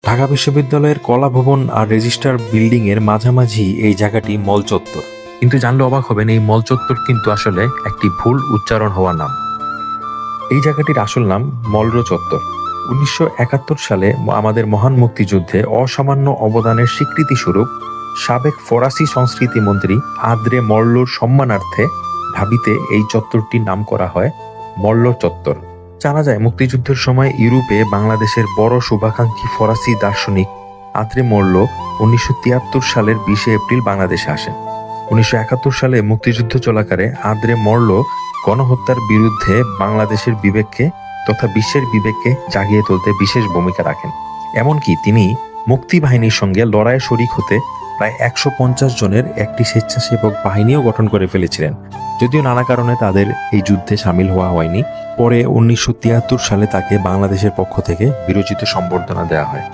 ঢাকা বিশ্ববিদ্যালয়ের কলা ভবন আর রেজিস্ট্রার বিল্ডিং এর মাঝামাঝি এই জায়গাটি মল চত্বর। কিন্তু জানলে অবাক হবেন, এই মল চত্বর কিন্তু আসলে একটি ভুল উচ্চারণ হওয়া নাম। এই জায়গাটির আসল নাম মলরো চত্বর। 1971 সালে আমাদের মহান মুক্তিযুদ্ধে অসামান্য অবদানের স্বীকৃতিস্বরূপ সাবেক ফরাসি সংস্কৃতি মন্ত্রী আদ্রে মর্লোর সম্মানার্থে ঢাবিতে এই চত্বরটির নাম করা হয় মর্লো চত্বর। জানা যায়, মুক্তিযুদ্ধের সময় ইউরোপে বাংলাদেশের বড় শুভাকাঙ্ক্ষী ফরাসি দার্শনিক আদ্রে মর্লো 1973 সালের 20 এপ্রিল বাংলাদেশে আসেন। 1971 সালে মুক্তিযুদ্ধ চলাকালে আদ্রে মর্লো গণহত্যার বিরুদ্ধে বাংলাদেশের বিবেককে তথা বিশ্বের বিবেককে জাগিয়ে তুলতে বিশেষ ভূমিকা রাখেন। এমনকি তিনি মুক্তিবাহিনীর সঙ্গে লড়াইয়ে শরিক হতে প্রায় 150 জনের একটি স্বেচ্ছাসেবক বাহিনীও গঠন করে ফেলেছিলেন। যদিও নানা কারণে তাদের এই যুদ্ধে সামিল হওয়া হয়নি। পরে 1973 সালে তাকে বাংলাদেশের পক্ষ থেকে বীরোচিত সম্বর্ধনা দেওয়া হয়।